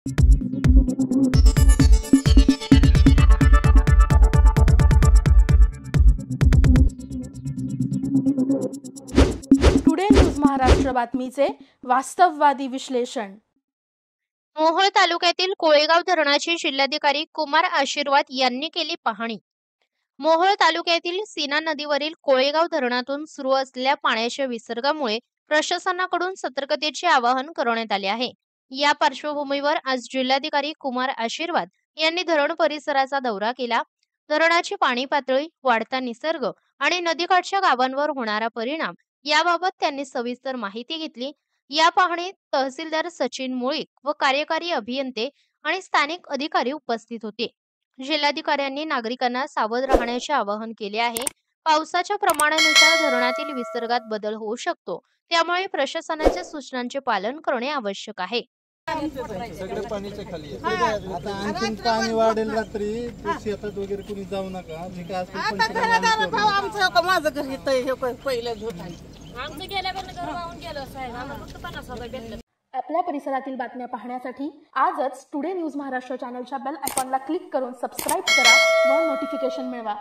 Today news Maharashtra बातमीचे वास्तववादी विश्लेषण। मोहोळ तालुक्यातील कोळेगाव धरणाची जिल्हाधिकारी कुमार आशीर्वाद यांनी केली पाहणी। मोहोळ तालुक्यातील सीना नदीवरील कोळेगाव धरणातून सुरू असलेल्या पाण्याच्या विसर्गामुळे प्रशासनाकडून सतर्कतेचे आवाहन करण्यात आले आहे। या पार्श्वभूमीवर आज जिल्हाधिकारी कुमार आशीर्वाद यांनी धरण परिसराचा दौरा केला। धरणाची पाणी पातळी, वाढता निसर्ग आणि नदीकाठच्या गावांवर होणारा परिणाम याबाबत त्यांनी सविस्तर माहिती घेतली। या पाहणीत तहसीलदार सचिन मुळीक व कार्यकारी अभियंते आणि स्थानिक अधिकारी उपस्थित होते। जिल्हाधिकाऱ्यांनी नागरिकांना सावध राहण्याचे आवाहन केले आहे। पावसाच्या प्रमाणानुसार धरणातील विसर्गात बदल होऊ शकतो, त्यामुळे प्रशासनाच्या सूचनांचे पालन करणे आवश्यक आहे। सगळे पाणीच्या खाली आहे। आता आणखीन पाणी वाढेल रात्री, शेतात वगैरे कोणी जाऊ नका। जे काय असेल आमचं माझं घर इथं हे पहिलं झोप आहे। आमचं गेल्यावर घर वाहून गेलं साहेब, आम्हाला फक्त 50,000 भेटलं। आपल्या परिसरातील बातम्या पाहण्यासाठी आजच टुडे न्यूज महाराष्ट्र चॅनलच्या बेल आयकॉनला क्लिक करून सबस्क्राइब करा व नोटिफिकेशन मिळवा।